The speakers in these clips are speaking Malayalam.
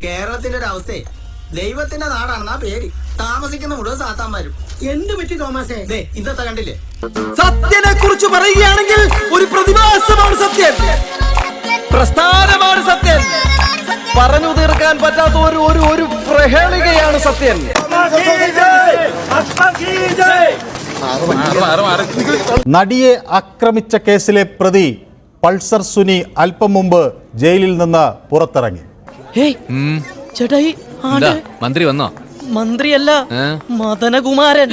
കേരളത്തിന്റെ ഒരു അവസ്ഥയെ ദൈവത്തിന്റെ നാടാണെന്നാ പേര്. താമസിക്കുന്ന മുഴുവൻ സാത്താന്മാരും. എന്ത് പറ്റി തോമസേ? ഇന്നത്തെ കണ്ടില്ലേ? സത്യനെ കുറിച്ച് പറയുകയാണെങ്കിൽ ഒരു പ്രതിഭാസമാണ് സത്യൻ, പ്രസ്ഥാനമാണ് സത്യൻ, പറഞ്ഞു തീർക്കാൻ പറ്റാത്ത ഒരു പ്രഹേളികയാണ് സത്യൻ. നടിയെ ആക്രമിച്ച കേസിലെ പ്രതി പൾസർ സുനി അല്പം മുമ്പ് ജയിലിൽ നിന്ന് പുറത്തിറങ്ങി. ചേട്ടായി മന്ത്രി വന്നോ? മന്ത്രിയല്ല, മദനകുമാരൻ.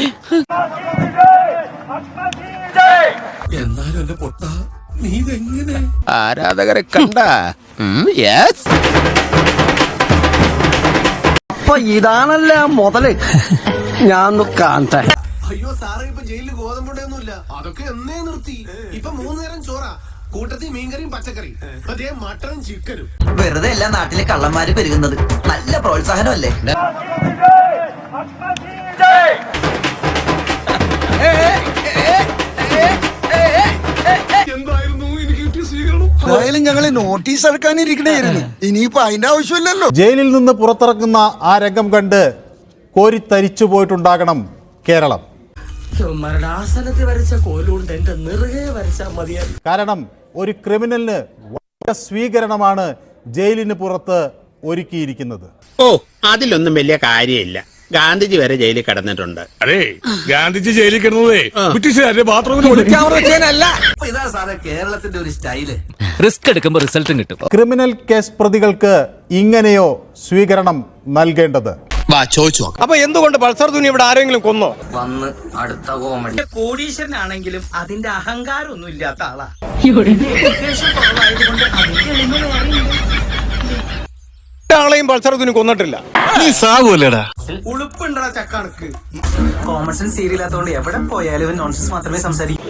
ആരാധകരെ കണ്ട അപ്പൊ ഇതാണല്ലേ ആ മുതല്. ഞാൻ കാണട്ടെ. അയ്യോ സാറേ, ഇപ്പൊ ജയിലിൽ ഗോതമ്പുണ്ടൊന്നുമില്ല, അതൊക്കെ എന്നേ നിർത്തി. ഇപ്പൊ 3 നേരം ചോറാ, കൂട്ടത്തിൽ മീൻകറിയും പച്ചക്കറിയും, അതേ മട്ടനും ചിക്കനും. വെറുതെ എല്ലാ നാട്ടിലെ കള്ളന്മാര് പെരുകുന്നത് നല്ല പ്രോത്സാഹനമല്ലേ? എന്തായാലും ഞങ്ങള് നോട്ടീസ് എടുക്കാനിരിക്കണായിരുന്നു. ഇനിയിപ്പോ അതിന്റെ ആവശ്യമില്ലല്ലോ. ജയിലിൽ നിന്ന് പുറത്തിറക്കുന്ന ആ രംഗം കണ്ട് കോരിത്തരിച്ചു പോയിട്ടുണ്ടാകണം കേരളം. വരച്ച കോലുകൊണ്ട് എന്റെ നിറയെ വരച്ചാൽ മതിയായി. കാരണം ഒരു ക്രിമിനലിന് വലിയ സ്വീകരണമാണ് ജയിലിന് പുറത്ത് ഒരുക്കിയിരിക്കുന്നത്. ഓ, അതിലൊന്നും വലിയ കാര്യമില്ല. ഗാന്ധിജി വരെ ജയിലിൽ കിടന്നിട്ടുണ്ട്. അതെ, ഗാന്ധിജി ജയിലിൽ കിടന്നതേ ബ്രിട്ടീഷുകാരുടെ ബാത്റൂമിൽ ഇതാണ് സാറേ കേരളത്തിന്റെ ഒരു സ്റ്റൈല്. റിസ്ക് എടുക്കുമ്പോ റിസൾട്ടും കിട്ടും. ക്രിമിനൽ കേസ് പ്രതികൾക്ക് ഇങ്ങനെയോ സ്വീകരണം നൽകേണ്ടത്? അപ്പൊ എന്തുകൊണ്ട് പൾസർ തുനി ഇവിടെ ആരെങ്കിലും കൊന്നോ? വന്ന് അടുത്ത കോമഡി. കോടീശ്വരനാണെങ്കിലും അതിന്റെ അഹങ്കാരം ഒന്നും ഇല്ലാത്ത ആളാ. ആളെയും പൾസർ തുനി കൊന്നിട്ടില്ല. ഉളുപ്പുണ്ടടാ ചക്കണക്ക്. കോമൺ സെൻസ് സീരിയലാത്തോണ്ട് എവിടെ പോയാലും നോൺസെൻസ് മാത്രമേ സംസാരിക്കൂ.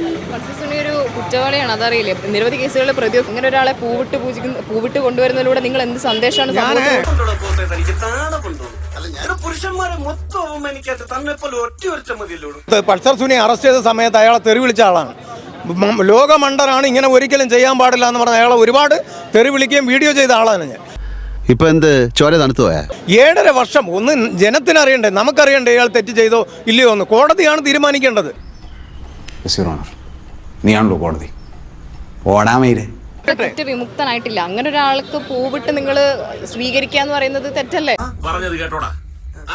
ഒരു കുറ്റവാളിയാണ്, അതറിയില്ലേ? നിരവധി കേസുകളിൽ പ്രതി ഇങ്ങനെ ഒരാളെ പൂവിട്ട് കൊണ്ടുവരുന്നതിലൂടെ നിങ്ങൾ എന്ത് സന്ദേശമാണ്? പുരുഷന്മാരെ മൊത്തം അവമാനിക്കാത്ത തന്നെ പോലെ ഒറ്റ മതിയല്ലോ. പൾസർ സുനി അറസ്റ്റ് ചെയ്ത സമയത്ത് അയാളെ തെറി വിളിച്ച ആളാണ്. ലോകമണ്ടനാണ്, ഇങ്ങനെ ഒരിക്കലും ചെയ്യാൻ പാടില്ല എന്ന് പറഞ്ഞ അയാളെ ഒരുപാട് തെറി വിളിക്കുകയും വീഡിയോ ചെയ്ത ആളാണ് ഞാൻ. ഇപ്പൊ എന്ത് ചോര തണുത്തു പോയാ? 7.5 വർഷം ഒന്ന് ജനത്തിനറിയണ്ടേ, നമുക്കറിയണ്ടേ ഇയാൾ തെറ്റ് ചെയ്തോ ഇല്ലയോ എന്ന്. കോടതിയാണ് തീരുമാനിക്കേണ്ടത്. നീയാണല്ലോ കോടതി. ഓടാമേര് കുറ്റവിമുക്തനായിട്ടില്ല. അങ്ങനെ ഒരാൾക്ക് പൂവിട്ട് നിങ്ങൾ സ്വീകരിക്കാന്ന് പറയുന്നത് തെറ്റല്ലേ? പറഞ്ഞത് കേട്ടോടാ,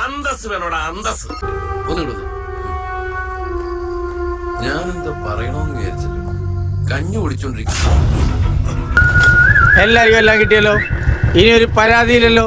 അന്തസ് വേണോടാ, അന്തസ്. ഞാനെന്താ പറയണോന്ന് വിചാരിച്ചല്ലോ, കഞ്ഞു കുടിച്ചോണ്ടിരിക്കും. എല്ലാവർക്കും എല്ലാം കിട്ടിയല്ലോ, ഇനി ഒരു പരാതിയില്ലല്ലോ.